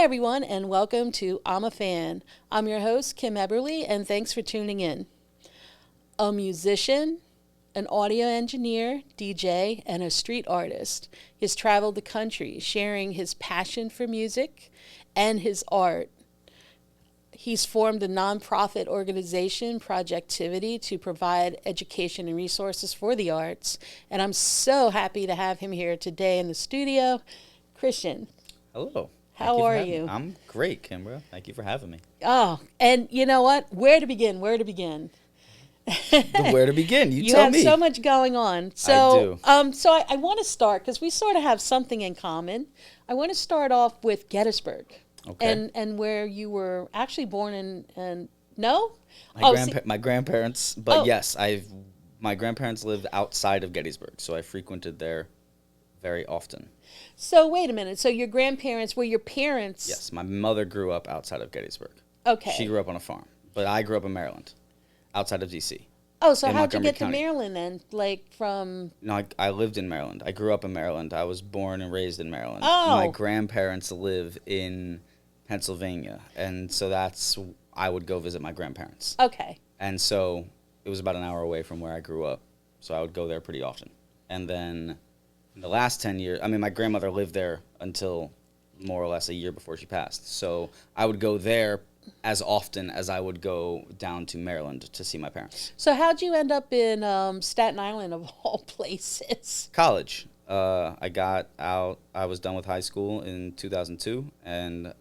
everyone, and welcome to I'm a Fan. I'm your host, Kim Eberly, and thanks for tuning in. A musician, an audio engineer, DJ, and a street artist. He's traveled the country sharing his passion for music and his art. He's formed a nonprofit organization, Projectivity, to provide education and resources for the arts. And I'm so happy to have him here today in the studio. Christian, Hello. how are you? I'm great, Kimbra. Thank you for having me. Oh, and you know what? Where to begin? Where to begin? Where to begin? You You tell have me. so much going on. I want to start because we sort of have something in common. I want to start off with Gettysburg, Okay. and where you were actually born in. And no, My grandparents, but Oh. yes, my grandparents lived outside of Gettysburg, so I frequented there very often. so wait a minute. So your grandparents were your parents? Yes, my mother grew up outside of Gettysburg. Okay. She grew up on a farm, but I grew up in Maryland, outside of D.C. Oh, so in how'd you Montgomery get County. to Maryland then? Like from? No, I lived in Maryland. I grew up in Maryland. I was born and raised in Maryland. Oh. My grandparents live in Pennsylvania, and so I would go visit my grandparents. Okay. And so it was about an hour away from where I grew up. So I would go there pretty often. And then in the last 10 years, my grandmother lived there until more or less a year before she passed. So I would go there as often as I would go down to Maryland to see my parents. So how'd you end up in Staten Island of all places? College. I got out. I was done with high school in 2002, and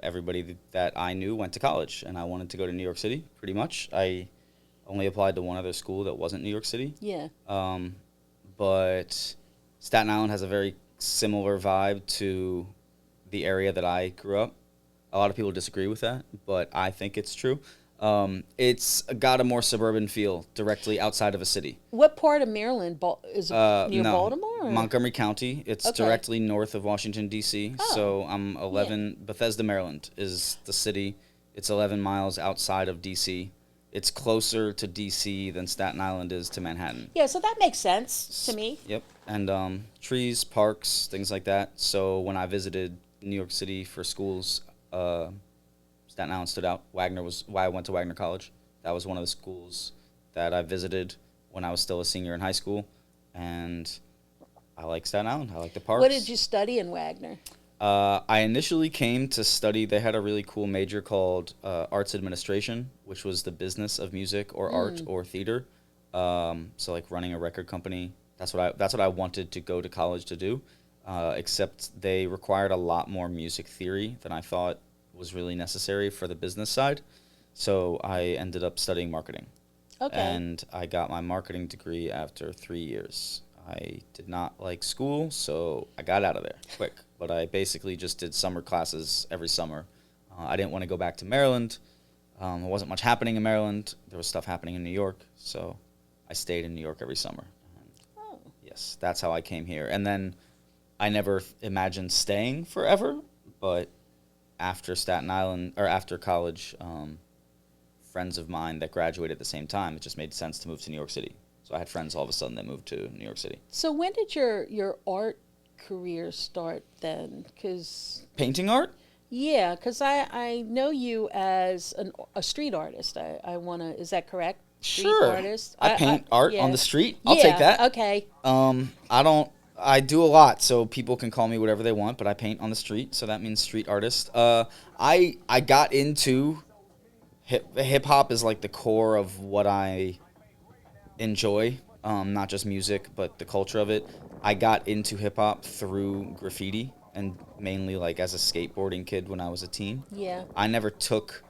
everybody that I knew went to college, and I wanted to go to New York City. Pretty much, I only applied to one other school that wasn't New York City. Yeah. But Staten Island has a very similar vibe to the area that I grew up. A lot of people disagree with that, but I think it's true. It's got a more suburban feel directly outside of a city. What part of Maryland is it near No, Baltimore? Or? Montgomery County. It's Okay. directly north of Washington, D.C. Oh, So I'm 11. Bethesda, Maryland is the city. It's 11 miles outside of D.C. It's closer to D.C. than Staten Island is to Manhattan. Yeah, so that makes sense to me. Yep. And trees, parks, things like that. So when I visited New York City for schools, Staten Island stood out. Wagner was why I went to Wagner College. That was one of the schools that I visited when I was still a senior in high school. And I like Staten Island. I like the parks. What did you study in Wagner? I initially came to study, they had a really cool major called Arts Administration, which was the business of music or art or theater. So like running a record company. That's what I wanted to go to college to do. Except they required a lot more music theory than I thought was really necessary for the business side. So I ended up studying marketing. Okay. And I got my marketing degree after 3 years. I did not like school, so I got out of there quick. But I basically just did summer classes every summer. I didn't want to go back to Maryland. There wasn't much happening in Maryland. There was stuff happening in New York, so I stayed in New York every summer. Oh. Yes, that's how I came here. And then I never imagined staying forever, but after Staten Island, or after college, friends of mine that graduated at the same time, it just made sense to move to New York City. So I had friends all of a sudden that moved to New York City. So when did your art career start then? Because Painting art? yeah, because I know you as a street artist. I want to. Is that correct? Street Sure. artist. I paint art yeah. on the street. I'll Yeah, take that. Okay. I do a lot, so people can call me whatever they want, but I paint on the street, so that means street artist. I got into hip hop is like the core of what I enjoy, not just music, but the culture of it. I got into hip hop through graffiti and mainly like as a skateboarding kid when I was a teen. Yeah. I never took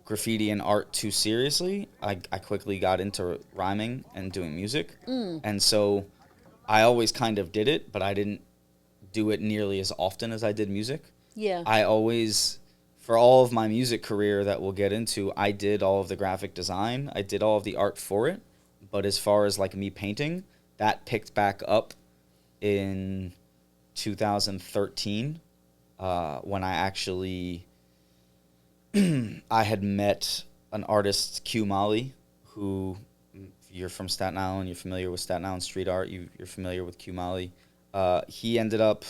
graffiti and art too seriously. I quickly got into rhyming and doing music. And so I always kind of did it, but I didn't do it nearly as often as I did music. Yeah. I always, for all of my music career that we'll get into, I did all of the graphic design. I did all of the art for it. But as far as like me painting, that picked back up in 2013 when I actually I had met an artist, Q Molly, who, if you're from Staten Island, you're familiar with Staten Island street art, you're familiar with Q Molly. He ended up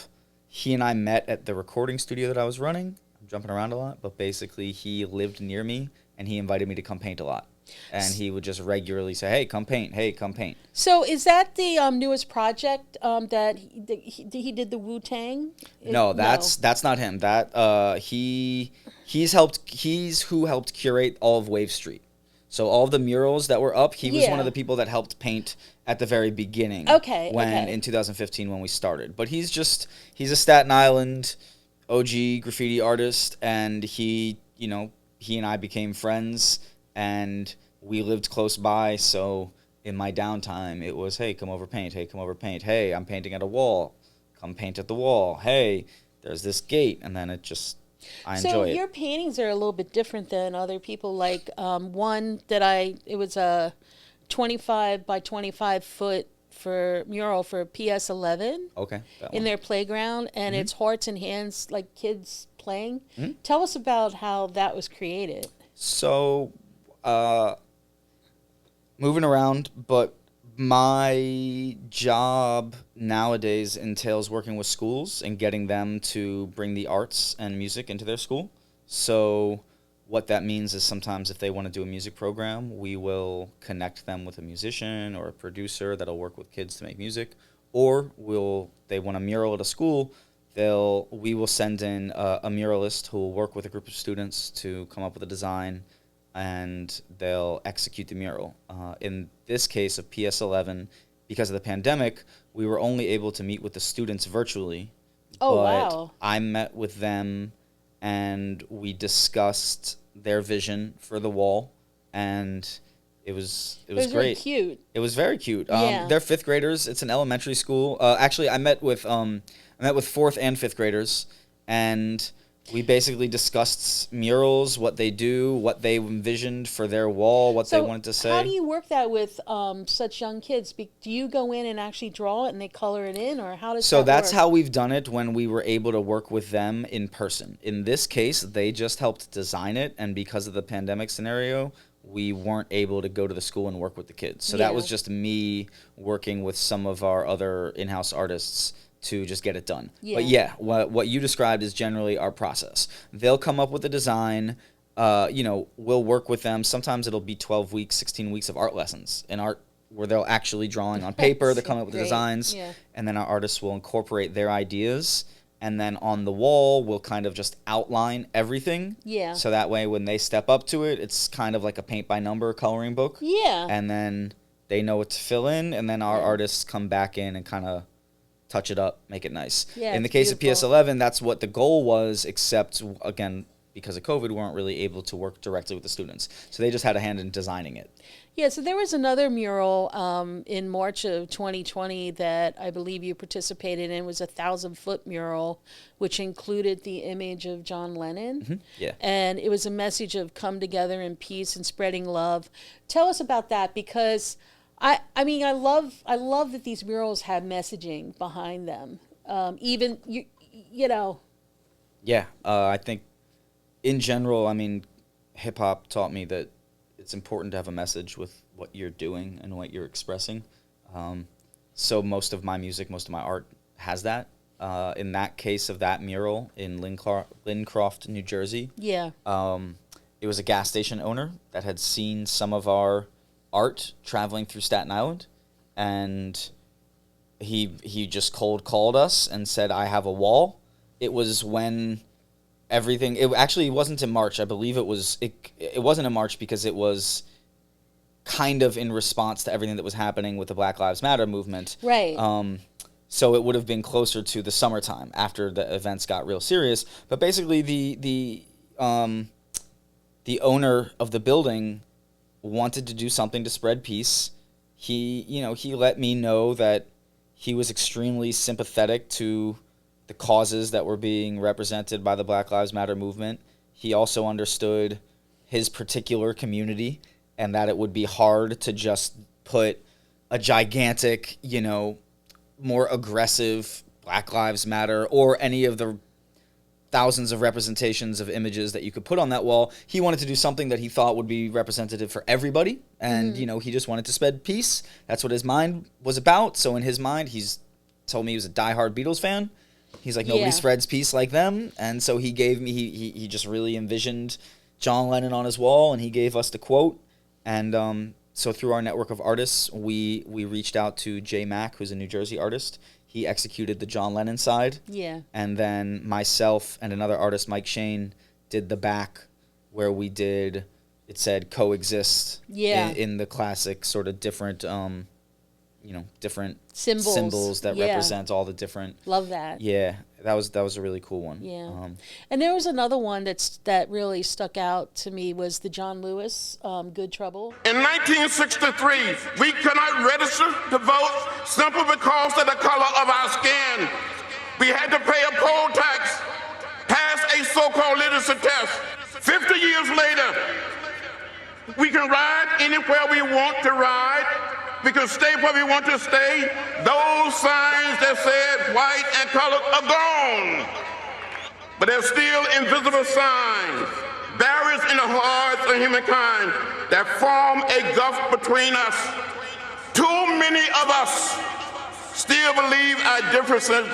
he and I met at the recording studio that I was running. I'm jumping around a lot, but basically he lived near me and he invited me to come paint a lot. And he would just regularly say, "Hey, come paint. Hey, come paint." So is that the newest project that he did the Wu-Tang? No, that's not him. That he's who helped curate all of Wave Street. So all of the murals that were up, he was one of the people that helped paint at the very beginning. In 2015 when we started. But he's a Staten Island OG graffiti artist, and he and I became friends, and we lived close by. So in my downtime, it was, "Hey, come over paint. Hey, come over paint. Hey, I'm painting at a wall. Come paint at the wall. Hey, there's this gate," and then I enjoy it. So your paintings are a little bit different than other people. Like one that it was a 25 by 25 foot for mural for PS11. Okay. In their playground, and it's hearts and hands, like kids playing. Mm-hmm. Tell us about how that was created. So, moving around, but my job nowadays entails working with schools and getting them to bring the arts and music into their school. So what that means is sometimes if they want to do a music program, we will connect them with a musician or a producer that'll work with kids to make music. Or they want a mural at a school, we will send in a muralist who will work with a group of students to come up with a design, and they'll execute the mural. In this case of PS11, because of the pandemic, we were only able to meet with the students virtually. Oh, wow. I met with them, and we discussed their vision for the wall, and it was great. Really cute. It was very cute. Yeah. They're fifth graders. It's an elementary school. Actually, I met with fourth and fifth graders, and we basically discussed murals, what they do, what they envisioned for their wall, what they wanted to say. How do you work that with such young kids? Do you go in and actually draw it and they color it in, or how does that work? So that's how we've done it when we were able to work with them in person. In this case, they just helped design it, and because of the pandemic scenario, we weren't able to go to the school and work with the kids. So that was just me working with some of our other in-house artists to just get it done. Yeah. But what you described is generally our process. They'll come up with a design. We'll work with them. Sometimes it'll be 12 weeks, 16 weeks of art lessons in art where they'll actually drawing on paper. They're coming up with the designs. Yeah. And then our artists will incorporate their ideas. And then on the wall, we'll kind of just outline everything. Yeah. So that way when they step up to it, it's kind of like a paint by number coloring book. Yeah. And then they know what to fill in. And then our artists come back in and kind of touch it up, make it nice. Yeah, in the case of PS11, that's what the goal was, except, again, because of COVID, we weren't really able to work directly with the students. So they just had a hand in designing it. Yeah, so there was another mural in March of 2020 that I believe you participated in. It was a 1,000-foot mural, which included the image of John Lennon. Mm-hmm. Yeah. And it was a message of come together in peace and spreading love. Tell us about that, because I love that these murals have messaging behind them. Yeah, I think in general, hip hop taught me that it's important to have a message with what you're doing and what you're expressing. So most of my music, most of my art has that. In that case of that mural in Lincroft, New Jersey, it was a gas station owner that had seen some of our art traveling through Staten Island, and he just cold called us and said, "I have a wall." It was when it wasn't in March. I believe it wasn't in March because it was kind of in response to everything that was happening with the Black Lives Matter movement. Right. So it would have been closer to the summertime after the events got real serious. But basically the owner of the building wanted to do something to spread peace. He let me know that he was extremely sympathetic to the causes that were being represented by the Black Lives Matter movement. He also understood his particular community and that it would be hard to just put a gigantic, more aggressive Black Lives Matter or any of the thousands of representations of images that you could put on that wall. He wanted to do something that he thought would be representative for everybody. And, he just wanted to spread peace. That's what his mind was about. So in his mind, he's told me he was a diehard Beatles fan. He's like, nobody Yeah. spreads peace like them. And so he gave me, he just really envisioned John Lennon on his wall, and he gave us the quote. And so through our network of artists, we reached out to Jay Mack, who's a New Jersey artist. He executed the John Lennon side. Yeah. And then myself and another artist, Mike Shane, did the back where we did, it said coexist Yeah. in the classic sort of different, different Symbols. that Yeah. represent all the different. Love that. Yeah, that was a really cool one. Yeah. And there was another one that really stuck out to me was the John Lewis, Good Trouble. In 1963, we could not register to vote simply because of the color of our skin. We had to pay a poll tax, pass a so-called literacy test. 50 years later, we can ride anywhere we want to ride. We can stay where we want to stay. Those signs that said white and colored are gone. But there's still invisible signs, barriers in the hearts of humankind that form a gulf between us. Too many of us still believe our differences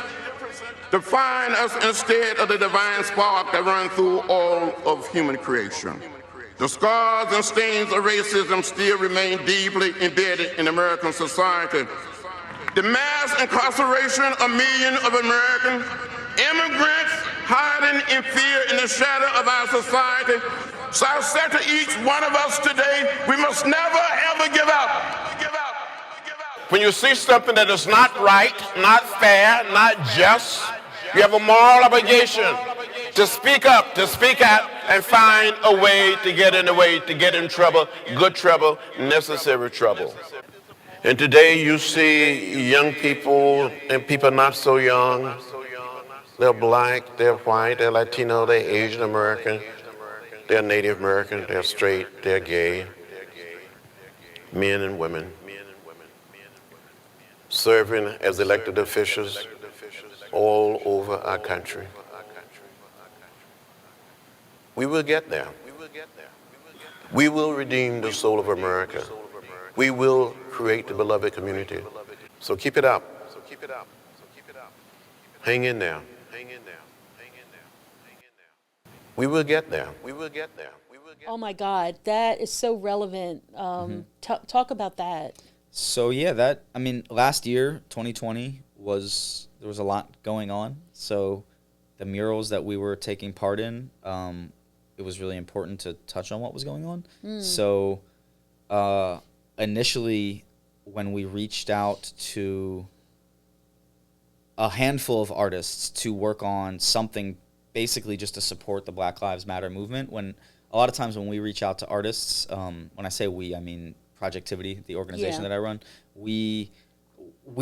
define us instead of the divine spark that runs through all of human creation. The scars and stains of racism still remain deeply embedded in American society. The mass incarceration of millions of Americans, immigrants hiding in fear in the shadow of our society. So I said to each one of us today, we must never ever give up. When you see something that is not right, not fair, not just, you have a moral obligation to speak up, to speak out, and find a way to get in the way, to get in trouble, good trouble, necessary trouble. And today you see young people and people not so young. They're black, they're white, they're Latino, they're Asian American, they're Native American, they're straight, they're gay, men and women, serving as elected officials all over our country. We will get there. We will redeem the soul of America. We will create the beloved community. So keep it up. Hang in there. We will get there. Oh my God, that is so relevant. Talk about that. So yeah, last year, 2020, there was a lot going on. So the murals that we were taking part in, it was really important to touch on what was going on. So initially, when we reached out to a handful of artists to work on something basically just to support the Black Lives Matter movement, when a lot of times when we reach out to artists, when I say we, I mean Projectivity, the organization that I run, we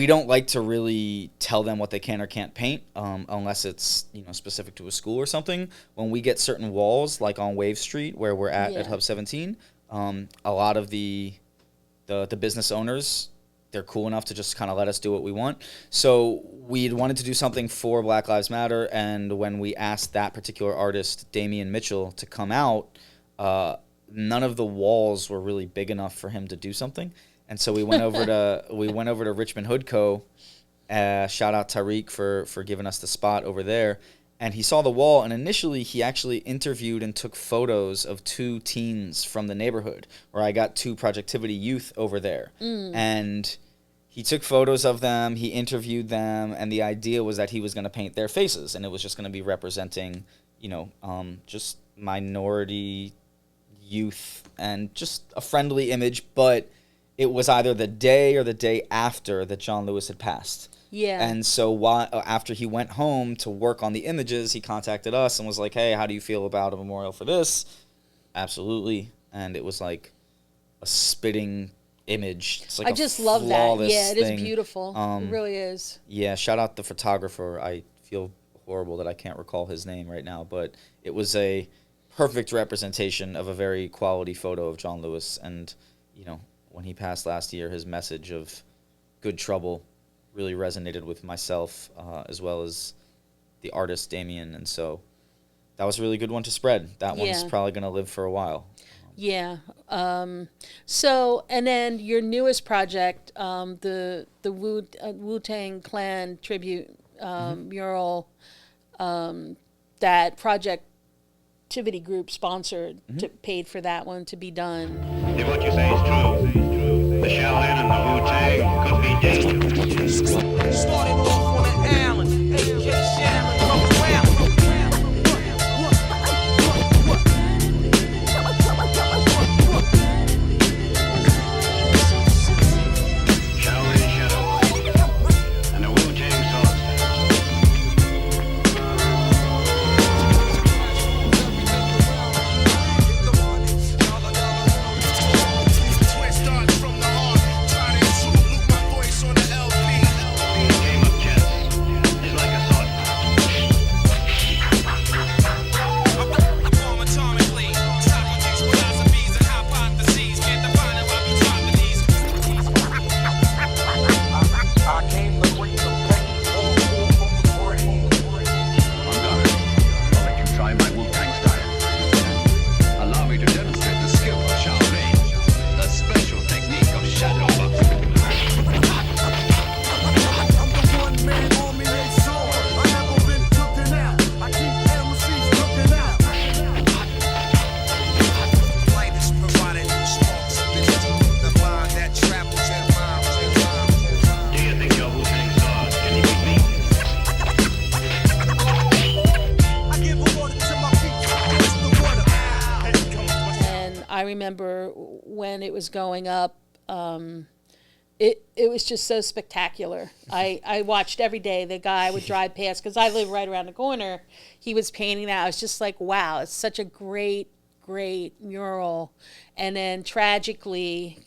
don't like to really tell them what they can or can't paint unless it's specific to a school or something. When we get certain walls, like on Wave Street where we're at Hub 17, a lot of the business owners, they're cool enough to just kind of let us do what we want. So we wanted to do something for Black Lives Matter, and when we asked that particular artist, Damian Mitchell, to come out, none of the walls were really big enough for him to do something. And so we went over to Richmond Hood Co. Shout out Tariq for giving us the spot over there. And he saw the wall, and initially he actually interviewed and took photos of 2 teens from the neighborhood, where I got 2 Projectivity youth over there. And he took photos of them, he interviewed them, and the idea was that he was going to paint their faces, and it was just going to be representing, just minority youth and just a friendly image. But it was either the day or the day after that John Lewis had passed. Yeah. And so after he went home to work on the images, he contacted us and was like, hey, how do you feel about a memorial for this? Absolutely. And it was like a spitting image. It's like I just love that. Yeah, it thing. is beautiful. It really is. Yeah, shout out the photographer. I feel horrible that I can't recall his name right now, but it was a perfect representation of a very quality photo of John Lewis. And, when he passed last year, his message of good trouble really resonated with myself as well as the artist Damien, and so that was a really good one to spread. That one's probably going to live for a while. Yeah. So, and then your newest project, the Wu-Tang Clan tribute mural that Projectivity Group sponsored, paid for that one to be done. If what you say is true, the Shaolin and the Wu-Tang could be dangerous. Started off on the island, AK Shaolin, come around. Shaolin Shadow and the Wu-Tang Sword. Game of chess is like a sword I came to bring the pain all from the brain. I'm done. I'll let you try my Wu-Tang style. Allow me to demonstrate the skill of Shaolin, the special technique of shadow boxing. I'm the one man army they saw. I never been cooking out. I keep MCs looking out. Light is provided sparks of vision. The mind that travels and rhymes and rhymes and rhymes. Do you think your Wu-Tang sword can beat me? I give a order to my people. Where's the water? Here comes my And I remember when it was going up, it was just so spectacular. I watched every day. The guy would drive past, because I live right around the corner. He was painting that. I was just like, wow, it's such a great mural. And then tragically,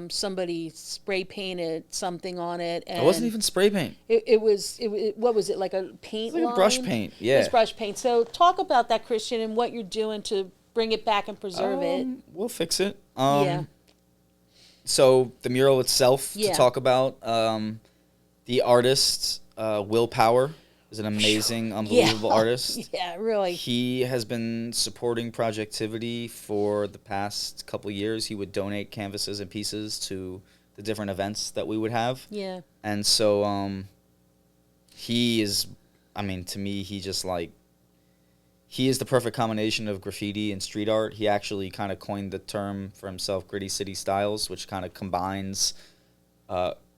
somebody spray painted something on it. And It wasn't even spray paint. it was what was it, like a paint Like a line? brush paint, It yeah. was brush paint. So talk about that, Christian, and what you're doing to bring it back and preserve it. We'll fix it. Yeah. So the mural itself, Yeah. to talk about, the artist, Will Power, is an amazing, unbelievable artist. Yeah, really. He has been supporting Projectivity for the past couple years. He would donate canvases and pieces to the different events that we would have. Yeah. And so he is, I mean, to me, he is the perfect combination of graffiti and street art. He actually kind of coined the term for himself, Gritty City Styles, which kind of combines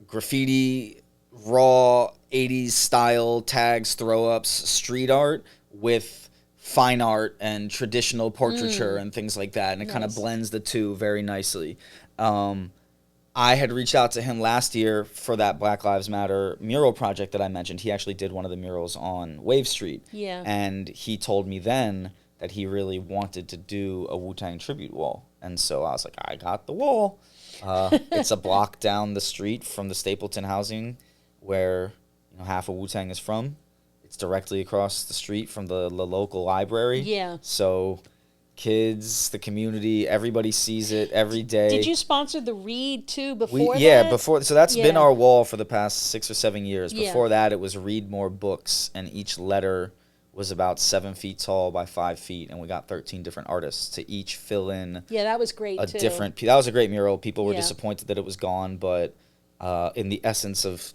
graffiti, raw 80s style tags, throw-ups, street art with fine art and traditional portraiture and things like that. And it kind of Nice. blends the two very nicely. I had reached out to him last year for that Black Lives Matter mural project that I mentioned. He actually did one of the murals on Wave Street. Yeah. And he told me then that he really wanted to do a Wu-Tang tribute wall. And so I was like, I got the wall. It's a block down the street from the Stapleton housing where half of Wu-Tang is from. It's directly across the street from the local library. Yeah. So kids, the community, everybody sees it every day. Did you sponsor the read too before Yeah, that? before. So that's been Yeah. our wall for the past 6 or 7 years. Yeah. Before that, it was read more books, and each letter was about 7 feet tall by 5 feet, and we got 13 different artists to each fill in Yeah, that was great a too. different. That was a great mural. People were Yeah. disappointed that it was gone, but in the essence of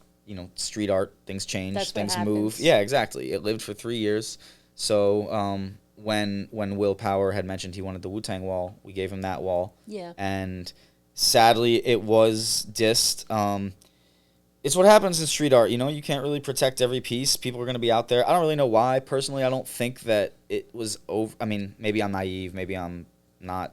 street art, things change, That's what things move. happens. Yeah, exactly. It lived for 3 years. So when Will Power had mentioned he wanted the Wu-Tang wall, we gave him that wall. Yeah. And sadly, it was dissed. It's what happens in street art. You can't really protect every piece. People are going to be out there. I don't really know why. Personally, I don't think that it was over. I mean, maybe I'm naive. Maybe I'm not.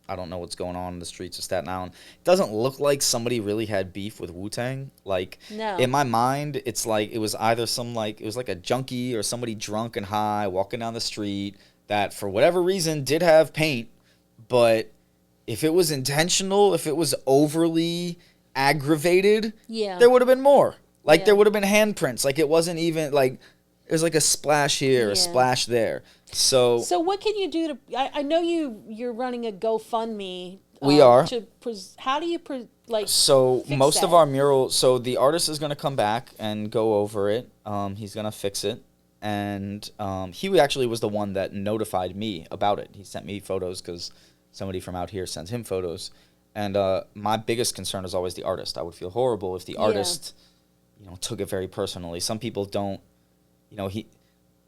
I don't know what's going on in the streets of Staten Island. It doesn't look like somebody really had beef with Wu-Tang. Like, No. in my mind, it's like it was either it was like a junkie or somebody drunk and high walking down the street that, for whatever reason, did have paint. But if it was intentional, if it was overly aggravated, Yeah. there would have been more. Like, Yeah. there would have been handprints. Like, it wasn't even, like, it was like a splash here, Yeah. a splash there. So what can you do to? I know you're running a GoFundMe. We are. How do you So fix most of that? our murals, so the artist is going to come back and go over it. He's going to fix it. And he actually was the one that notified me about it. He sent me photos because somebody from out here sends him photos. And my biggest concern is always the artist. I would feel horrible if the artist, took it very personally. Some people don't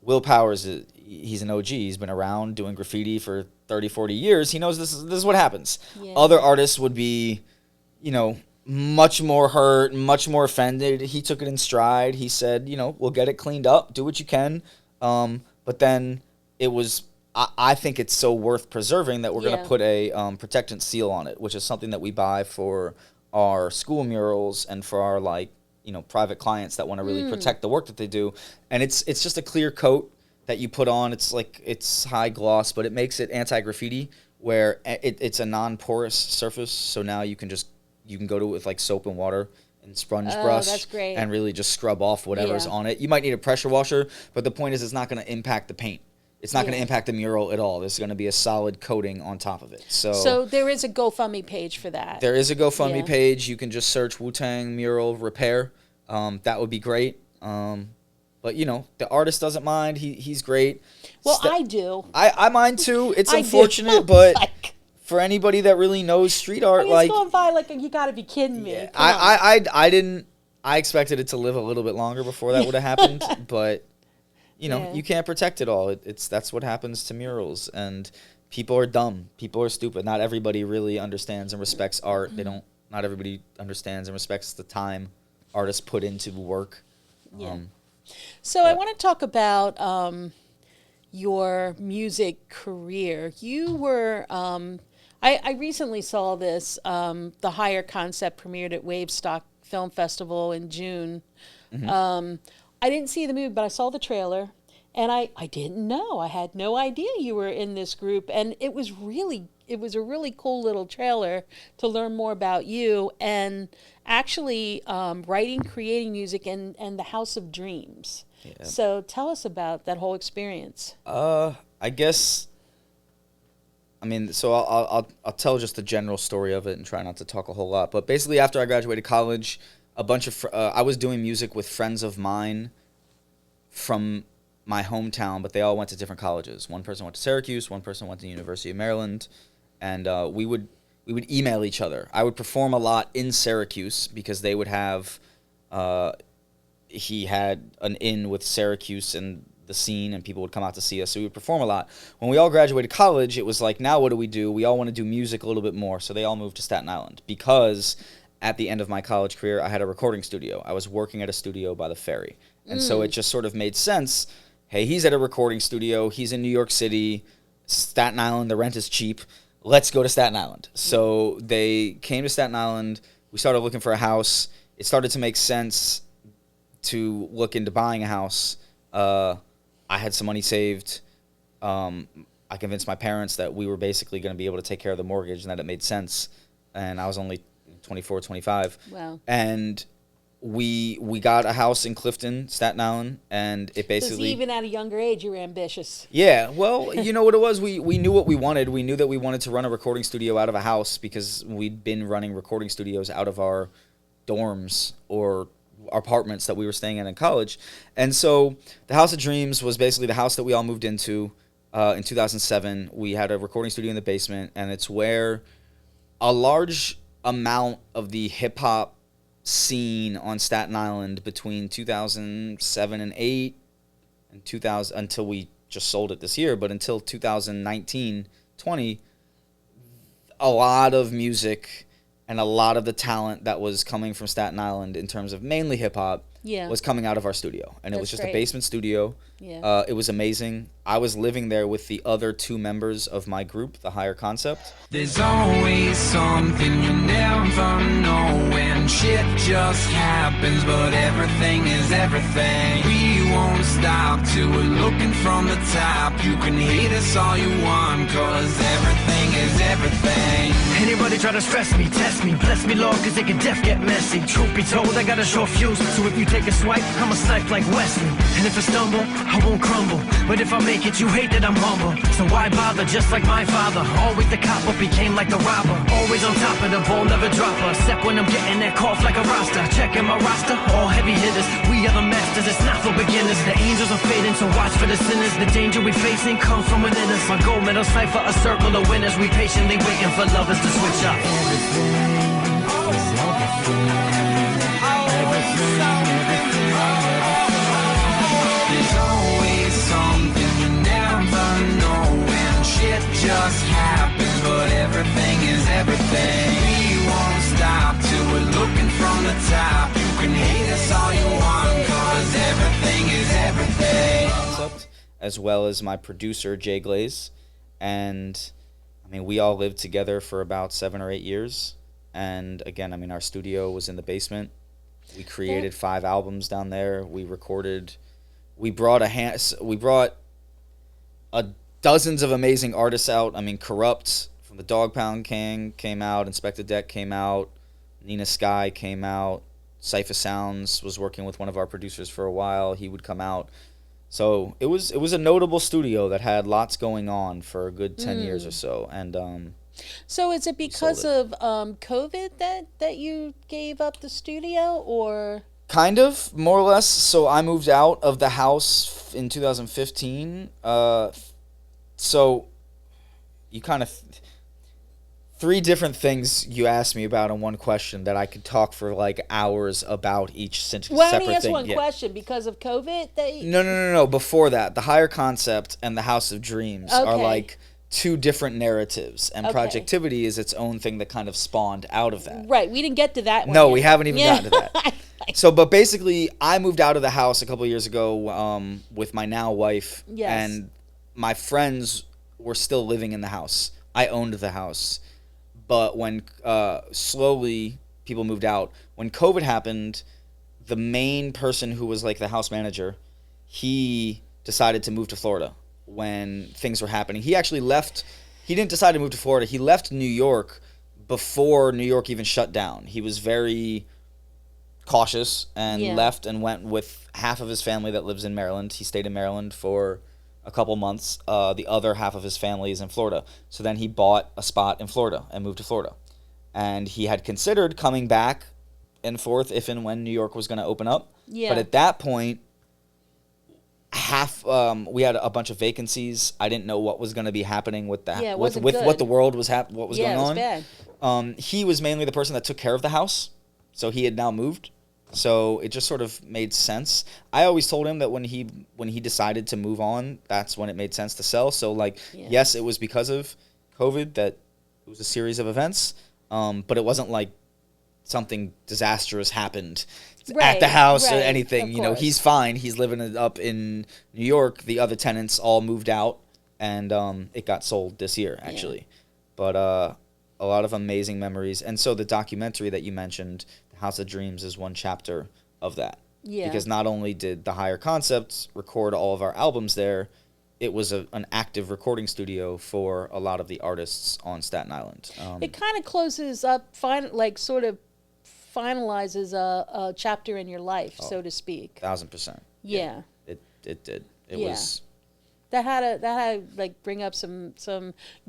Will Powers, he's an OG. He's been around doing graffiti for 30, 40 years. He knows this is what happens. Yeah. Other artists would be, much more hurt, much more offended. He took it in stride. He said, we'll get it cleaned up. Do what you can. But then it was, I think it's so worth preserving that we're going to put a protectant seal on it, which is something that we buy for our school murals and for our, private clients that want to really protect the work that they do. And it's just a clear coat that you put on. It's high gloss, but it makes it anti-graffiti, where it's a non-porous surface. So now you can go to it with soap and water and sponge brush. That's great. And really just scrub off whatever's on it. You might need a pressure washer, but the point is it's not going to impact the paint. It's not going to impact the mural at all. There's going to be a solid coating on top of it. So there is a GoFundMe page for that. There is a GoFundMe page. You can just search Wu-Tang Mural Repair. That would be great. But, the artist doesn't mind. He's great. Well, I do. I mind too. It's unfortunate, but for anybody that really knows street art, it's going by you got to be kidding me. Yeah, I expected it to live a little bit longer before that would have happened, but you can't protect it all. That's what happens to murals, and people are dumb. People are stupid. Not everybody really understands and respects art. Not everybody understands and respects the time artists put into work. Yeah. I want to talk about your music career. You were, I recently saw this, the Higher Concept premiered at Wavestock Film Festival in June. Mm-hmm. I didn't see the movie, but I saw the trailer, and I didn't know. I had no idea you were in this group, and it was a really cool little trailer to learn more about you and actually writing, creating music, and the House of Dreams. Yeah. So tell us about that whole experience. I guess, so I'll tell just the general story of it and try not to talk a whole lot. But basically, after I graduated college, I was doing music with friends of mine from my hometown, but they all went to different colleges. One person went to Syracuse, one person went to the University of Maryland, and we would email each other. I would perform a lot in Syracuse because they would have, he had an inn with Syracuse and the scene, and people would come out to see us, so we would perform a lot. When we all graduated college, it was now what do? We all want to do music a little bit more, so they all moved to Staten Island because at the end of my college career, I had a recording studio. I was working at a studio by the ferry, and so it just sort of made sense. Hey, he's at a recording studio. He's in New York City. Staten Island, the rent is cheap. Let's go to Staten Island. So they came to Staten Island. We started looking for a house. It started to make sense to look into buying a house. I had some money saved. I convinced my parents that we were basically going to be able to take care of the mortgage and that it made sense. And I was only 24, 25. Wow. And we got a house in Clifton, Staten Island, and it basically... So even at a younger age, you were ambitious. Yeah, well, you know what it was? We knew what we wanted. We knew that we wanted to run a recording studio out of a house because we'd been running recording studios out of our dorms or apartments that we were staying in college. And so the House of Dreams was basically the house that we all moved into in 2007. We had a recording studio in the basement, and it's where a large amount of the hip-hop scene on Staten Island between 2007 and 8 and 2000 until we just sold it this year, but until 2019, 20, a lot of music and a lot of the talent that was coming from Staten Island in terms of mainly hip hop was coming out of our studio. And it was just a basement studio. Yeah. It was amazing. I was living there with the other two members of my group, the Higher Concept. There's always something you never know when shit just happens, but everything is everything. We won't stop till we're looking from the top. You can hate us all you want, cause everything is everything. Anybody try to stress me, test me, bless me, Lord, cause it can def get messy. Truth be told, I got a short fuse, so if you take a swipe, I'ma snipe like Wesley. And if I stumble, I won't crumble. But if I make it, you hate that I'm humble. So why bother, just like my father? Always the cop, but became like the robber. Always on top of the ball, never drop her. Except when I'm getting that cough like a roster. Checking my roster, all heavy hitters. We are the masters, it's not for beginners. The angels are fading, so watch for the sinners. The danger we facing comes from within us. My gold medal cipher, a circle of winners. We patiently waiting for lovers to switch up. There's but everything is everything. We won't stop till we're looking from the top. You can hate us all you want, cause everything is everything. Concept, as well as my producer Jay Glaze, and I mean we all lived together for about 7 or 8 years. And again, I mean our studio was in the basement. We created 5 albums down there. We recorded. We brought dozens of amazing artists out. I mean, Corrupt from the Dog Pound King came out. Inspector Deck came out. Nina Sky came out. Cypher Sounds was working with one of our producers for a while. He would come out. So it was a notable studio that had lots going on for a good 10 years or so. And so is it because of COVID that you gave up the studio, or? Kind of, more or less. So I moved out of the house in 2015. So you kind of 3 different things you asked me about in one question that I could talk for like hours about each separate thing. Well, I only asked one question because of COVID. No. Before that, the Higher Concept and the House of Dreams are like 2 different narratives, and Projectivity is its own thing that kind of spawned out of that. Right, we didn't get to that one. No, yet. we haven't even gotten to that. So, but basically, I moved out of the house a couple of years ago with my now wife, and my friends were still living in the house. I owned the house. But when slowly people moved out, when COVID happened, the main person who was like the house manager, he decided to move to Florida when things were happening. He actually left. He didn't decide to move to Florida. He left New York before New York even shut down. He was very cautious and left and went with half of his family that lives in Maryland. He stayed in Maryland for a couple months. The other half of his family is in Florida. So then he bought a spot in Florida and moved to Florida. And he had considered coming back and forth if and when New York was going to open up. Yeah. But at that point, we had a bunch of vacancies. I didn't know what was going to be happening with that. With what the world was what was going on. Yeah, it was bad. He was mainly the person that took care of the house. So he had now moved. So it just sort of made sense. I always told him that when he decided to move on, that's when it made sense to sell. So yes, it was because of COVID that it was a series of events, but it wasn't like something disastrous happened at the house or anything. You know, he's fine. He's living it up in New York. The other tenants all moved out, and it got sold this year actually. But a lot of amazing memories. And so the documentary that you mentioned, House of Dreams, is one chapter of that. Yeah. Because not only did the Higher Concepts record all of our albums there, it was an active recording studio for a lot of the artists on Staten Island. It kind of closes up, sort of finalizes a chapter in your life, so to speak. 1,000%. Yeah. It did. It was. That had to bring up some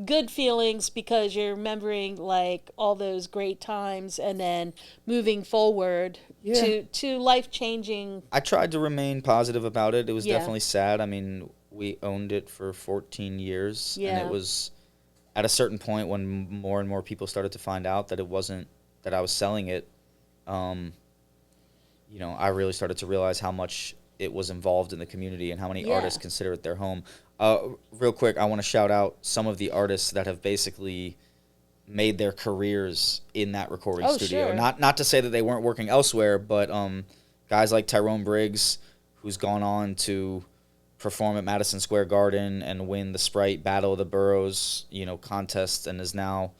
good feelings, because you're remembering like all those great times and then moving forward to life changing. I tried to remain positive about it. It was definitely sad. I mean, we owned it for 14 years, and it was at a certain point when more and more people started to find out that it wasn't that I was selling it. I really started to realize how much it was involved in the community and how many artists consider it their home. Real quick, I want to shout out some of the artists that have basically made their careers in that recording studio. Sure. Not to say that they weren't working elsewhere, but guys like Tyrone Briggs, who's gone on to perform at Madison Square Garden and win the Sprite Battle of the Boroughs, contest, and is now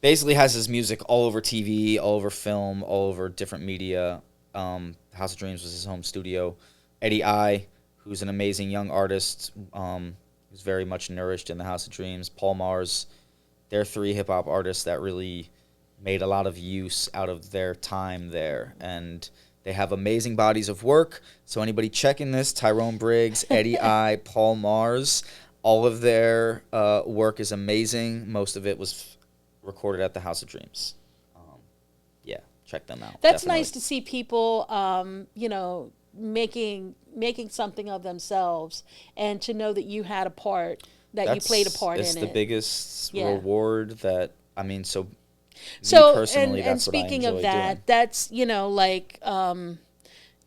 basically has his music all over TV, all over film, all over different media. House of Dreams was his home studio. Eddie I, who's an amazing young artist, who's very much nourished in the House of Dreams. Paul Mars. They're 3 hip-hop artists that really made a lot of use out of their time there. And they have amazing bodies of work. So anybody checking this, Tyrone Briggs, Eddie I, Paul Mars, all of their work is amazing. Most of it was recorded at the House of Dreams. Check them out. That's definitely nice to see people, making something of themselves, and to know that you had a part, you played a part in it. It's the biggest reward that, so personally, and that's speaking what I enjoy of that, doing.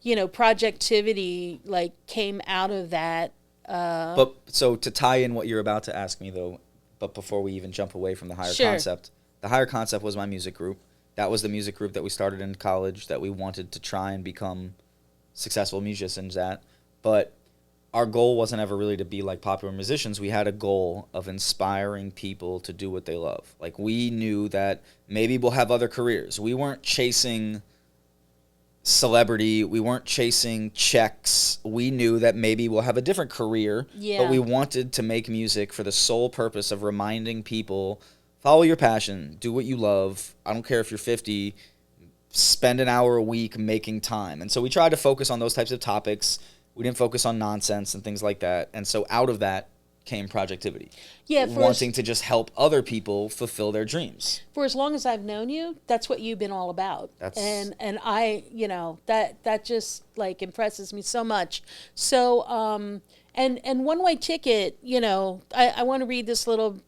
That's, Projectivity, came out of that. But so to tie in what you're about to ask me though, but before we even jump away from the higher Sure. concept, the higher concept was my music group. That was the music group that we started in college that we wanted to try and become successful musicians at. But our goal wasn't ever really to be like popular musicians. We had a goal of inspiring people to do what they love. Like, we knew that maybe we'll have other careers. We weren't chasing celebrity. We weren't chasing checks. We knew that maybe we'll have a different career. Yeah. But we wanted to make music for the sole purpose of reminding people, follow your passion, do what you love. I don't care if you're 50, spend an hour a week making time. And so we tried to focus on those types of topics. We didn't focus on nonsense and things like that. And so out of that came Projectivity. Yeah, wanting to just help other people fulfill their dreams. For as long as I've known you, that's what you've been all about. And I, that just like impresses me so much. So and One Way Ticket, I want to read this little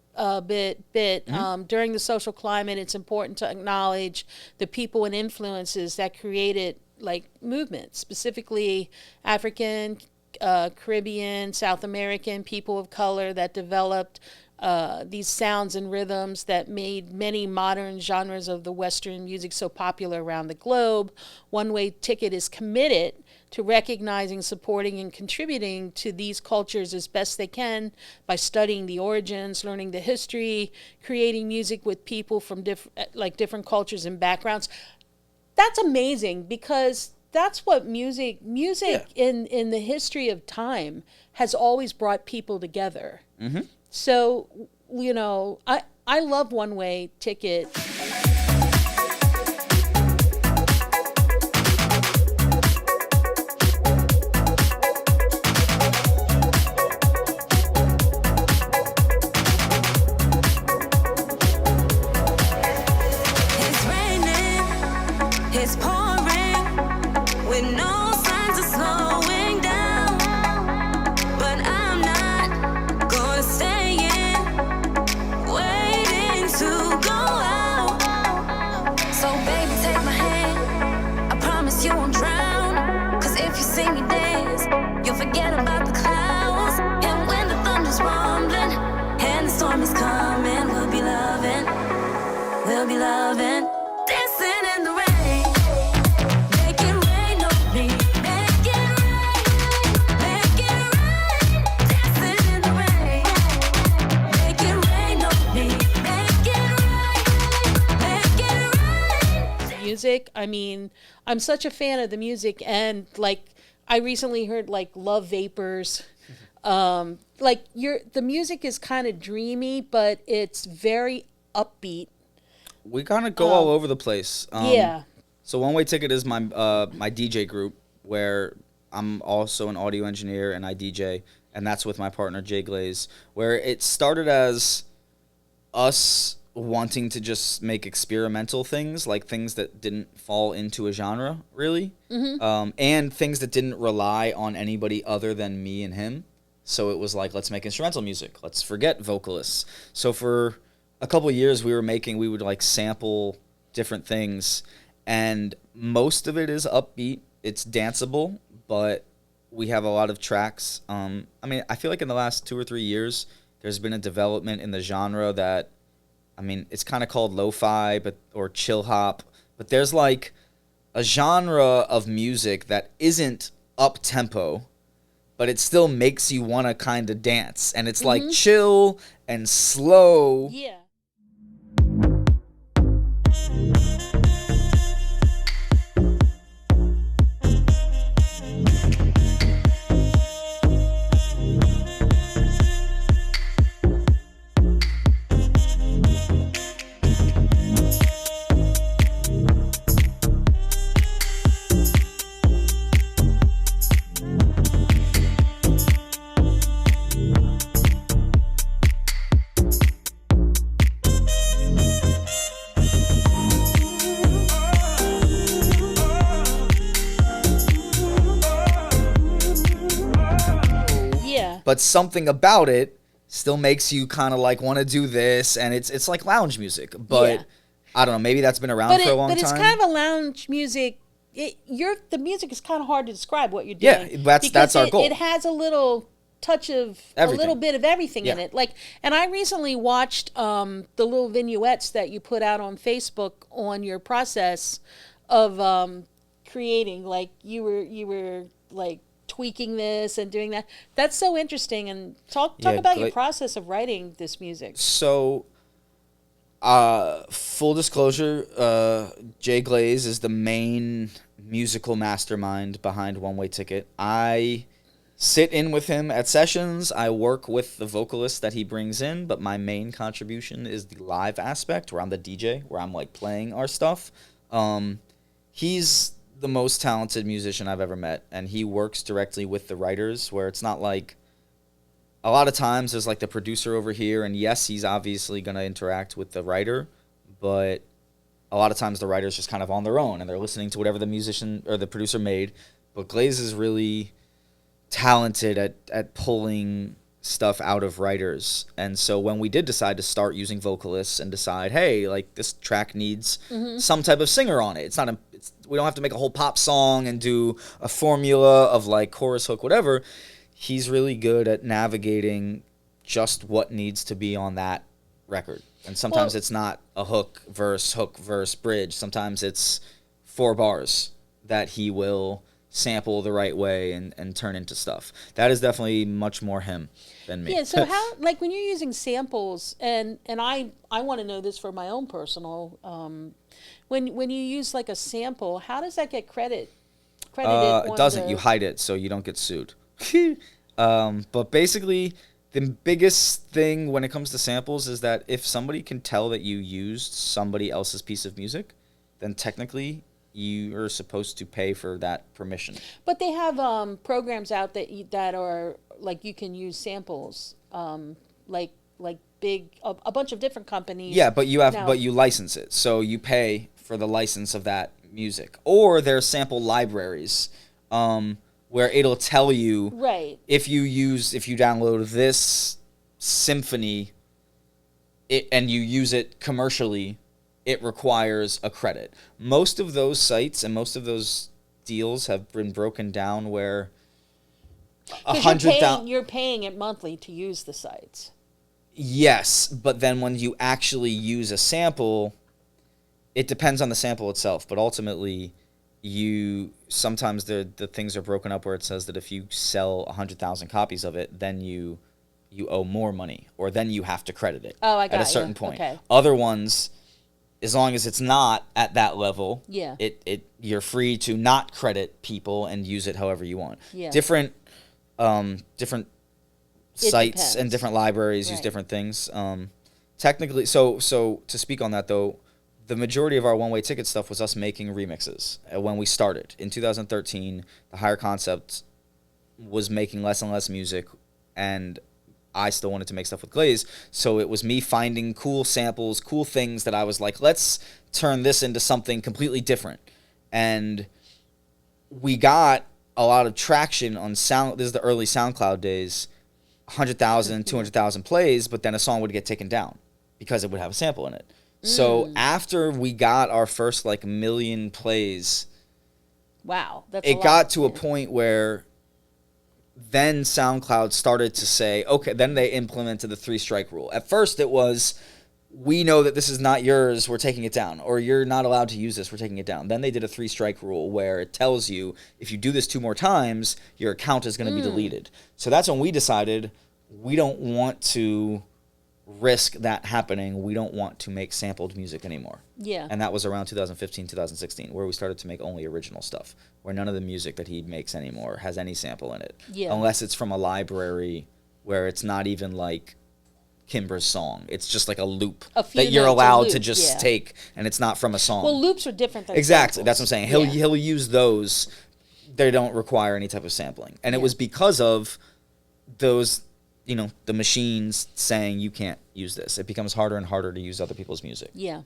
bit. During the social climate, it's important to acknowledge the people and influences that created like movements, specifically African, Caribbean, South American people of color that developed these sounds and rhythms that made many modern genres of the Western music so popular around the globe. One Way Ticket is committed to recognizing, supporting, and contributing to these cultures as best they can by studying the origins, learning the history, creating music with people from different cultures and backgrounds. That's amazing, because that's what music in the history of time has always brought people together. Mm-hmm. So, I love One Way Ticket. It's raining, it's pouring, with no signs of slowing down. But I'm not gonna stay in, waiting to go out. So baby, take my hand, I promise you won't drown. 'Cause if you see me dance, you'll forget about the clouds. And when the thunder's rumbling and the storm is coming, we'll be loving, dancing in the rain. Make it rain on me, make it rain, dancing in the rain. Make it rain on me, make it rain. Music, I mean, I'm such a fan of the music, and like I recently heard like Love Vapors. The music is kind of dreamy, but it's very upbeat. We kind of go all over the place. Yeah. So One Way Ticket is my my DJ group, where I'm also an audio engineer and I DJ, and that's with my partner Jay Glaze, where it started as us wanting to just make experimental things, like things that didn't fall into a genre, really, and things that didn't rely on anybody other than me and him. So it was like, let's make instrumental music. Let's forget vocalists. So for a couple of years we would like sample different things, and most of it is upbeat. It's danceable, but we have a lot of tracks. I mean, I feel like in the last 2 or 3 years, there's been a development in the genre that, I mean, it's kind of called lo-fi, or chill hop, but there's like a genre of music that isn't up-tempo, but it still makes you want to kind of dance. And it's like chill and slow. Yeah. But something about it still makes you kind of like want to do this, and it's like lounge music. But I don't know, maybe that's been around for a long time. But it's kind of a lounge music. The music is kind of hard to describe what you're doing. Yeah, that's our goal. It has a little touch of Everything. a little bit of everything in Yeah. it. Like, and I recently watched the little vignettes that you put out on Facebook on your process of creating. Like, you were like tweaking this and doing that. That's so interesting. And talk Yeah, about your process of writing this music. So, full disclosure, Jay Glaze is the main musical mastermind behind One Way Ticket. I sit in with him at sessions. I work with the vocalist that he brings in, but my main contribution is the live aspect, where I'm the DJ, where I'm like playing our stuff. He's the most talented musician I've ever met, and he works directly with the writers, where it's not like a lot of times there's like the producer over here, and yes, he's obviously going to interact with the writer, but a lot of times the writer's just kind of on their own and they're listening to whatever the musician or the producer made. But Glaze is really talented at pulling stuff out of writers. And so when we did decide to start using vocalists and decide, hey, like this track needs some type of singer on it. It's not we don't have to make a whole pop song and do a formula of like chorus, hook, whatever. He's really good at navigating just what needs to be on that record. And sometimes it's not a hook, verse, bridge. Sometimes it's 4 bars that he will sample the right way and turn into stuff. That is definitely much more him than me. Yeah, so how, like when you're using samples, and I want to know this for my own personal, when you use like a sample, how does that get credited? It doesn't. You hide it so you don't get sued. But basically, the biggest thing when it comes to samples is that if somebody can tell that you used somebody else's piece of music, then technically you are supposed to pay for that permission. But they have programs out that are like you can use samples, like big a bunch of different companies. Yeah, but you license it, so you pay for the license of that music. Or there's sample libraries, where it'll tell you right if you download this symphony, and you use it commercially, it requires a credit. Most of those sites and most of those deals have been broken down where you're paying it monthly to use the sites. Yes, but then when you actually use a sample, it depends on the sample itself. But ultimately, sometimes the things are broken up where it says that if you sell 100,000 copies of it, then you owe more money, or then you have to credit it at a certain point. Okay. Other ones, as long as it's not at that level, yeah, you're free to not credit people and use it however you want. Yeah. Different sites and different libraries use right. different things. Technically, so to speak on that though, the majority of our one-way ticket stuff was us making remixes. When we started in 2013, the Higher Concept was making less and less music, and I still wanted to make stuff with Glaze, so it was me finding cool samples, cool things that I was like, let's turn this into something completely different. And we got a lot of traction on sound. This is the early SoundCloud days, 100,000, 200,000 plays, but then a song would get taken down because it would have a sample in it. So after we got our first like 1 million plays, wow, it got to a point where then SoundCloud started to say, okay, then they implemented the 3-strike rule. At first it was, we know that this is not yours, we're taking it down, or you're not allowed to use this, we're taking it down. Then they did a 3-strike rule where it tells you if you do this 2 more times, your account is going to be deleted. So that's when we decided we don't want to risk that happening. We don't want to make sampled music anymore. Yeah. And that was around 2015, 2016, where we started to make only original stuff, where none of the music that he makes anymore has any sample in it. Yeah. Unless it's from a library where it's not even like Kimber's song. It's just like a loop that you're allowed to just take, and it's not from a song. Well, loops are different than exactly. samples. That's what I'm saying. He'll use those. They don't require any type of sampling. And it was because of those, the machines saying you can't use this. It becomes harder and harder to use other people's music. Yeah.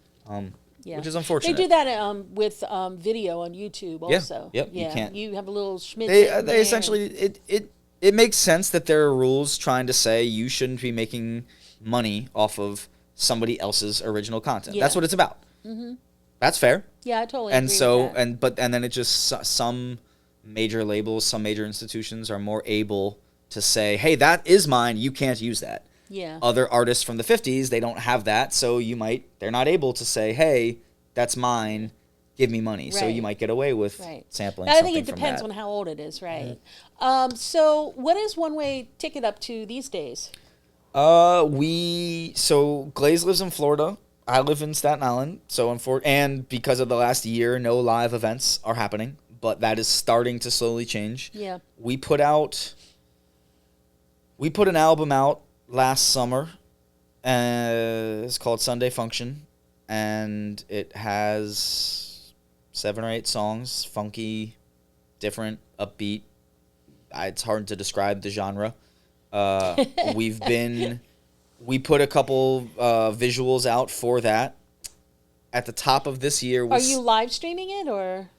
Which is unfortunate. They do that with video on YouTube also. Yep. Yeah. You can't. You have a little schmidget. They essentially it makes sense that there are rules trying to say you shouldn't be making money off of somebody else's original content. Yeah. That's what it's about. Mm-hmm. That's fair. Yeah, I totally and agree so with that. and then it just some major labels, some major institutions are more able to say, hey, that is mine. You can't use that. Yeah. Other artists from the 50s, they don't have that. So they're not able to say, hey, that's mine. Give me money. So Right. you might get away with Right. sampling I something think it from depends that. on how old it is, right? So what is One Way Ticket up to these days? So Glaze lives in Florida. I live in Staten Island. And because of the last year, no live events are happening, but that is starting to slowly change. Yeah. We put an album out last summer. It's called Sunday Function, and it has 7 or 8 songs, funky, different, upbeat. It's hard to describe the genre. We put a couple visuals out for that. At the top of this year, Are you live streaming it or?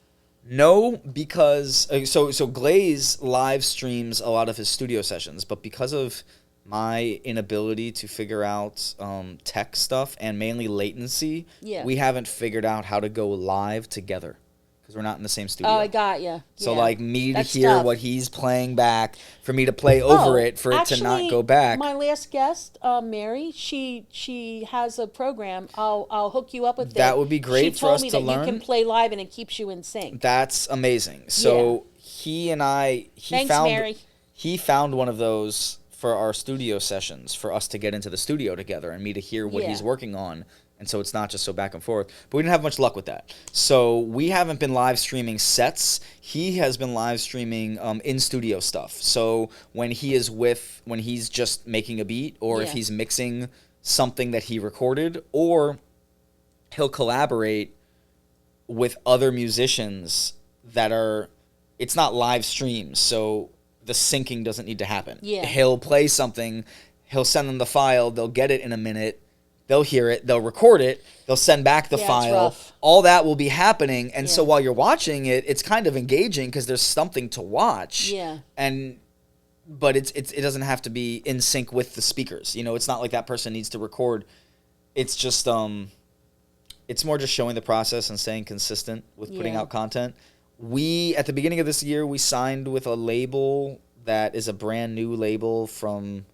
no, because so Glaze live streams a lot of his studio sessions, but because of my inability to figure out tech stuff and mainly latency, Yeah. we haven't figured out how to go live together because we're not in the same studio. Oh, I got you. So me to That's hear tough. what he's playing back, for me to play over it, for it to not actually, go back. My last guest, Mary, she has a program. I'll hook you up with That it. would be great she for told us me to that learn. You can play live and it keeps you in sync. That's amazing. So he Thanks, found Mary. he found one of those for our studio sessions for us to get into the studio together and me to hear what he's Yeah. working on. And so it's not just so back and forth. But we didn't have much luck with that. So we haven't been live streaming sets. He has been live streaming in studio stuff. So when he's just making a beat, or if Yeah. he's mixing something that he recorded, or he'll collaborate with other musicians that are, it's not live streams, so the syncing doesn't need to happen. Yeah. He'll play something, he'll send them the file, they'll get it in a minute, they'll hear it, they'll record it, they'll send back the Yeah, it's file. rough. All that will be happening, and so Yeah. while you're watching it, it's kind of engaging because there's something to watch. Yeah. But it doesn't have to be in sync with the speakers. It's not like that person needs to record. It's just it's more just showing the process and staying consistent with putting Yeah. out content. At the beginning of this year, we signed with a label that is a brand new label from,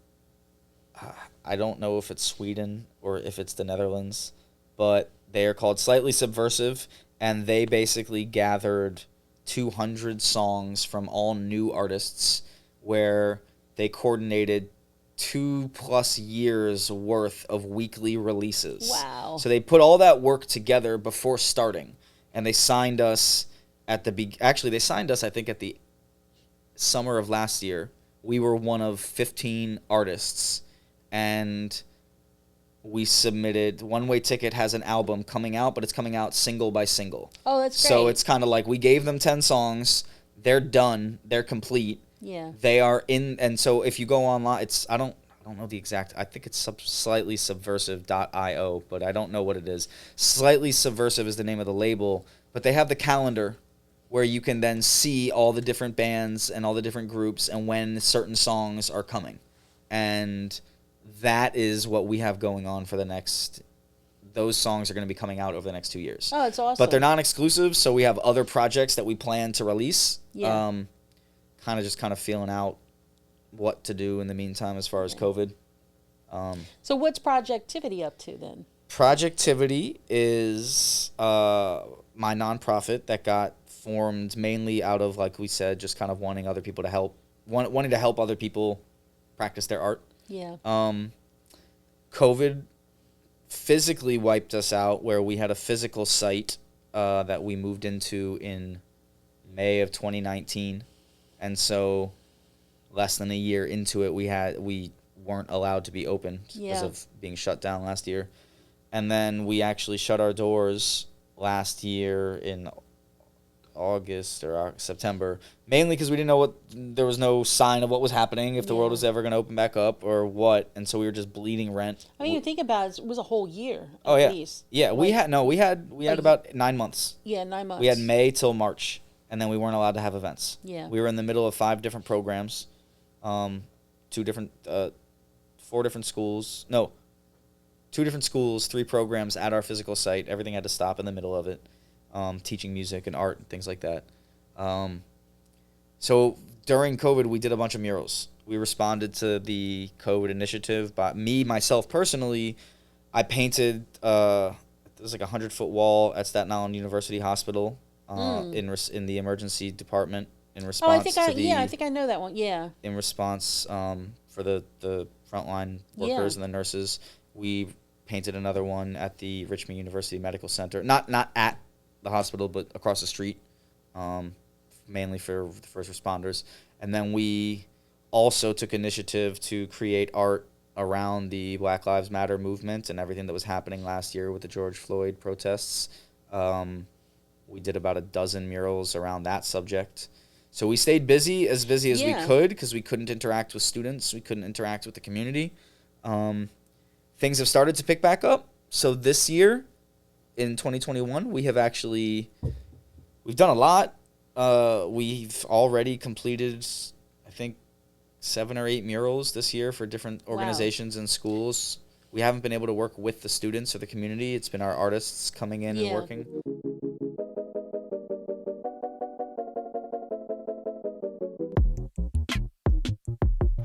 I don't know if it's Sweden or if it's the Netherlands, but they are called Slightly Subversive, and they basically gathered 200 songs from all new artists where they coordinated 2+ years worth of weekly releases. Wow. So they put all that work together before starting, and they signed us actually they signed us I think at the summer of last year. We were one of 15 artists, and we submitted. One Way Ticket has an album coming out, but it's coming out single by single. Oh, that's great. So it's kind of like we gave them 10 songs, they're done, they're complete. Yeah. They are in, and so if you go online, I don't know the exact, I think it's slightlysubversive.io, but I don't know what it is. Slightly Subversive is the name of the label, but they have the calendar where you can then see all the different bands and all the different groups and when certain songs are coming. And that is what we have going on for those songs are going to be coming out over the next 2 years. Oh, it's awesome. But they're non-exclusive, so we have other projects that we plan to release. Yeah. Kind of feeling out what to do in the meantime as far as COVID. So what's Projectivity up to then? Projectivity is my nonprofit that got formed mainly out of, like we said, just kind of wanting other people to help, wanting to help other people practice their art. Yeah. COVID physically wiped us out, where we had a physical site that we moved into in May of 2019, and so less than a year into it, we weren't allowed to be open because Yeah. of being shut down last year. And then we actually shut our doors last year in August or September, mainly because we didn't know there was no sign of what was happening, if the world Yeah. was ever going to open back up or what, and so we were just bleeding rent. I mean, you think about it, it was a whole year. Oh at yeah, least. yeah. We Like- had about 9 months. Yeah, 9 months. We had May till March, and then we weren't allowed to have events. Yeah. We were in the middle of 5 different programs, 4 different schools. No, 2 different schools, 3 programs at our physical site. Everything had to stop in the middle of it. Teaching music and art and things like that. So during COVID, we did a bunch of murals. we responded to the COVID initiative. But myself personally, I painted there's like a 100-foot wall at Staten Island University Hospital in the emergency department in response I think I know that one. Yeah. In response for the frontline workers and the nurses, we painted another one at the Richmond University Medical Center. Not at the hospital, but across the street, mainly for the first responders. And then we also took initiative to create art around the Black Lives Matter movement and everything that was happening last year with the George Floyd protests. We did about a dozen murals around that subject. So we stayed busy as we could because we couldn't interact with students. We couldn't interact with the community. Things have started to pick back up. So this year, in 2021, we've done a lot. We've already completed, I think, 7 or 8 murals this year for different organizations and schools. We haven't been able to work with the students or the community. It's been our artists coming in and working.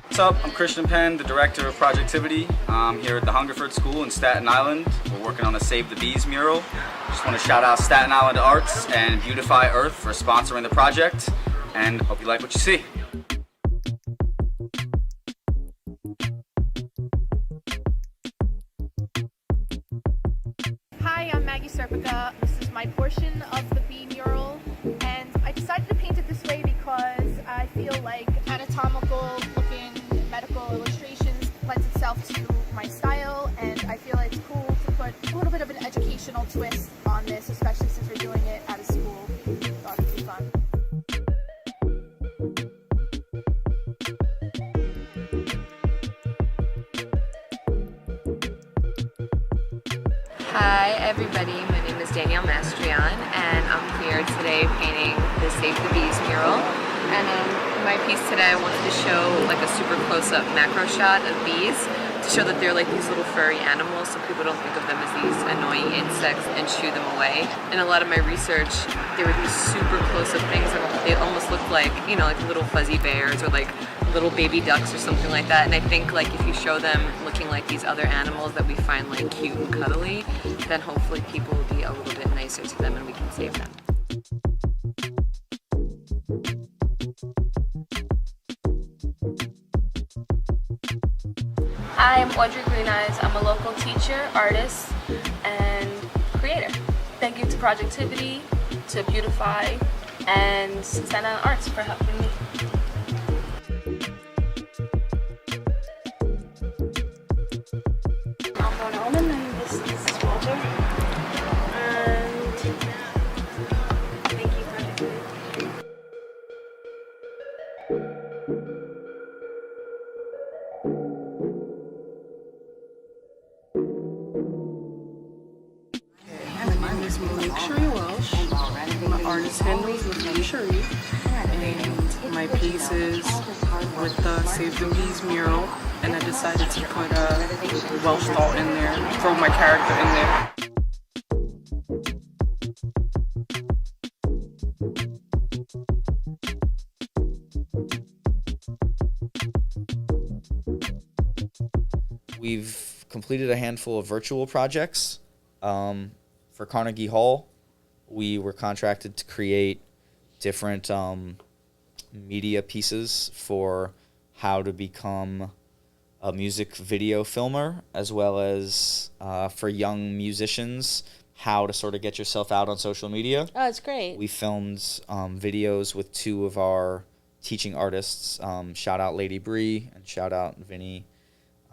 What's up? I'm Christian Penn, the director of Projectivity. I'm here at the Hungerford School in Staten Island. We're working on a Save the Bees mural. Just want to shout out Staten Island Arts and Beautify Earth for sponsoring the project, and hope you like what you see. Hi, I'm Maggie Serpica. This is my portion of the bee mural, and I decided to paint it this way because I feel like anatomical looking medical illustrations lends itself to my style, and I feel like it's cool to put a little bit of an educational twist on this, especially since we're doing it at a school. Thought it'd be fun. Hi everybody, my name is Danielle Mastrian and I'm here today painting the Save the Bees mural. And in my piece today I wanted to show like a super close-up macro shot of bees to show that they're like these little furry animals so people don't think of them as these annoying insects and shoo them away. In a lot of my research, there were these super close-up things and they almost looked like, you know, like little fuzzy bears or like little baby ducks or something like that. And I think like if you show them looking like these other animals that we find like cute and cuddly, then hopefully people will be a little bit nicer to them and we can save them. Hi, I'm Audrey Green Eyes. I'm a local teacher, artist, and creator. Thank you to Projectivity, to Beautify, and Staten Island Arts for helping me. And this is Walter. And thank you, Projectivity. My artist handles with me, Cherie, and my piece is with the Save the Bees mural, and I decided to put a Welsh thought in there, throw my character in there. We've completed a handful of virtual projects. For Carnegie Hall, we were contracted to create different media pieces for how to become a music video filmer, as well as for young musicians, how to sort of get yourself out on social media. Oh, it's great. We filmed videos with 2 of our teaching artists. Shout out Lady Bree and shout out Vinny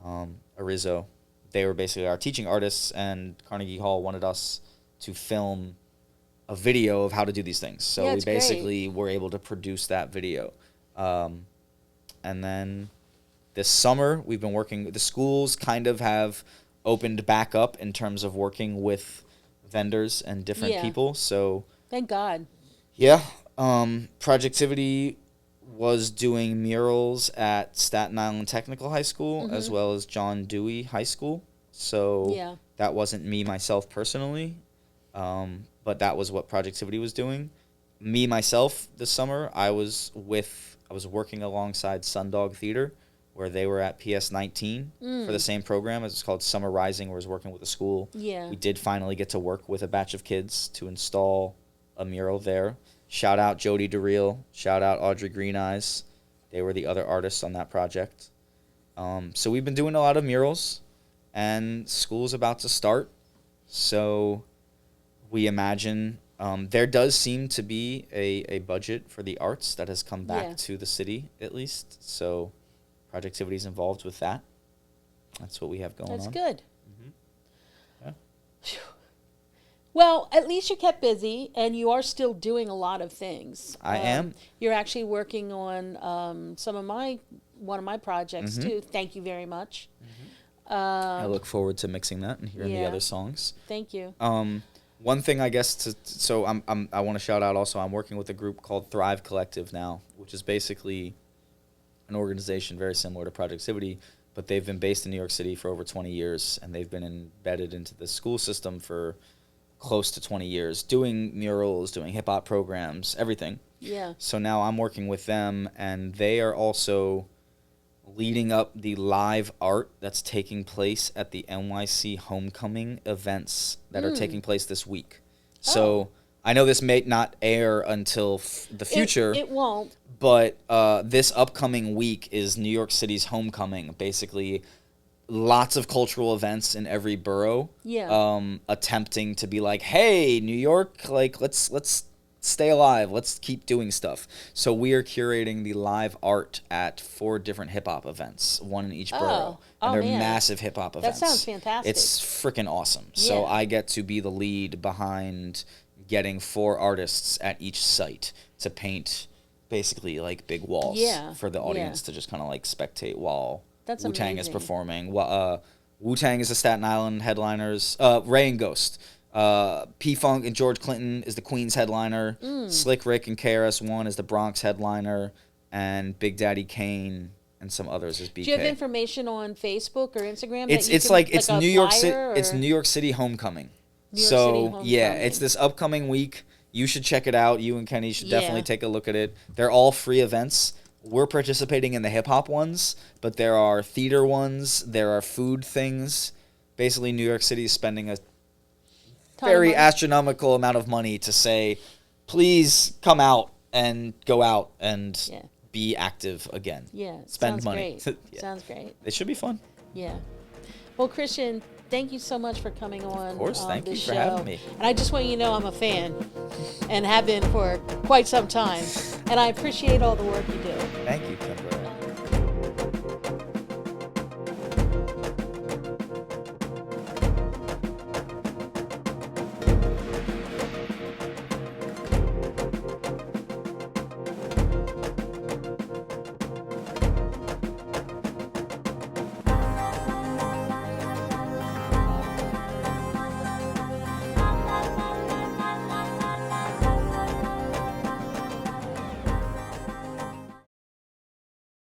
Arizo. They were basically our teaching artists, and Carnegie Hall wanted us to film a video of how to do these things. So we basically were able to produce that video. And then this summer, we've been working, the schools kind of have opened back up in terms of working with vendors and different people. So thank God. Yeah. Projectivity was doing murals at Staten Island Technical High School as well as John Dewey High School. So that wasn't me myself personally. But that was what Projectivity was doing. Me, myself, this summer, I was working alongside Sundog Theater, where they were at PS19 for the same program. It's called Summer Rising, where I was working with a school. Yeah. We did finally get to work with a batch of kids to install a mural there. Shout out Jody DeReal. Shout out Audrey Green Eyes. They were the other artists on that project. So we've been doing a lot of murals, and school's about to start. So we imagine there does seem to be a budget for the arts that has come back to the city, at least. So Projectivity is involved with that. That's what we have going on. That's good. Yeah. Well, at least you kept busy, and you are still doing a lot of things. I am. You're actually working on one of my projects too. Thank you very much. I look forward to mixing that and hearing the other songs. Thank you. One thing I guess I want to shout out also, I'm working with a group called Thrive Collective now, which is basically an organization very similar to Projectivity, but they've been based in New York City for over 20 years, and they've been embedded into the school system for close to 20 years, doing murals, doing hip-hop programs, everything. Yeah. So now I'm working with them, and they are also leading up the live art that's taking place at the NYC homecoming events that are taking place this week. So I know this may not air until the future. It won't. But this upcoming week is New York City's homecoming. Basically, lots of cultural events in every borough. Yeah. Attempting to be like, hey, New York, like let's stay alive. Let's keep doing stuff. So we are curating the live art at 4 different hip hop events, one in each borough, and they're massive hip hop events. That sounds fantastic. It's freaking awesome. So I get to be the lead behind getting 4 artists at each site to paint basically like big walls for the audience to just kind of like spectate while Wu-Tang is performing. Wu-Tang is the Staten Island headliners. Ray and Ghost. P-Funk and George Clinton is the Queens headliner. Slick Rick and KRS-One is the Bronx headliner. And Big Daddy Kane and some others is BK. Do you have information on Facebook or Instagram? It's New York City. It's New York City homecoming. Yeah, it's this upcoming week. You should check it out. You and Kenny should definitely take a look at it. They're all free events. We're participating in the hip-hop ones, but there are theater ones. There are food things. Basically, New York City is spending a very astronomical amount of money to say, please come out and go out and be active again. Yeah. Spend money. Great. Sounds great. It should be fun. Yeah. Well, Christian, thank you so much for coming on. Of course, thank you for show. having me. And I just want you to know I'm a fan and have been for quite some time. And I appreciate all the work you do.